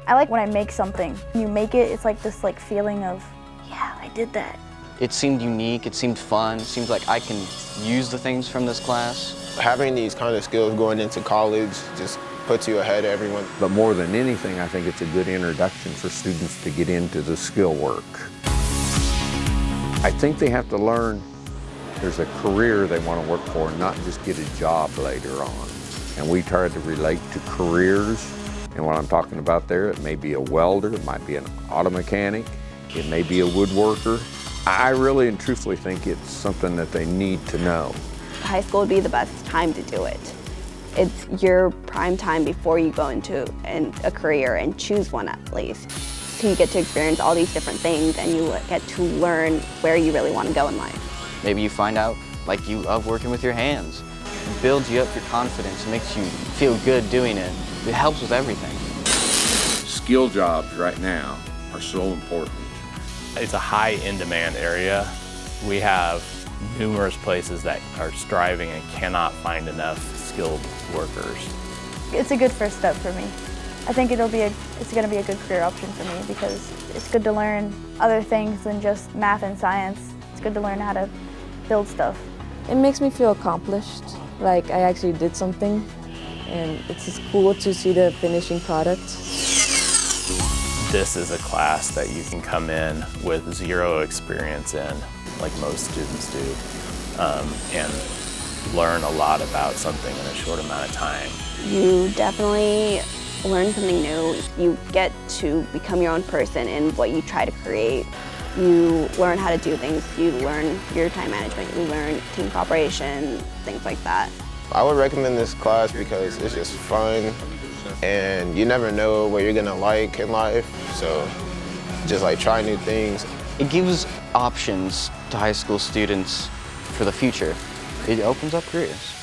I like when I make something. When you make it, it's like this feeling of, yeah, I did that. It seemed unique, it seemed fun, it seems like I can use the things from this class. Having these kind of skills going into college just puts you ahead of everyone. But more than anything, I think it's a good introduction for students to get into the skill work. I think they have to learn there's a career they want to work for, not just get a job later on. And we try to relate to careers. And what I'm talking about there, it may be a welder, it might be an auto mechanic, it may be a woodworker. I really and truthfully think it's something that they need to know. High school would be the best time to do it. It's your prime time before you go into a career and choose one at least. So you get to experience all these different things and you get to learn where you really want to go in life. Maybe you find out like you love working with your hands. It builds you up your confidence, it makes you feel good doing it. It helps with everything. Skill jobs right now are so important. It's a high in-demand area. We have numerous places that are striving and cannot find enough skilled workers. It's a good first step for me. I think it's going to be a good career option for me because it's good to learn other things than just math and science. It's good to learn how to build stuff. It makes me feel accomplished, like I actually did something, and it's just cool to see the finishing product. This is a class that you can come in with zero experience in, like most students do, and learn a lot about something in a short amount of time. You definitely learn something new. You get to become your own person in what you try to create. You learn how to do things. You learn your time management. You learn team cooperation, things like that. I would recommend this class because it's just fun and you never know what you're gonna like in life. So just try new things. It gives options to high school students for the future. It opens up careers.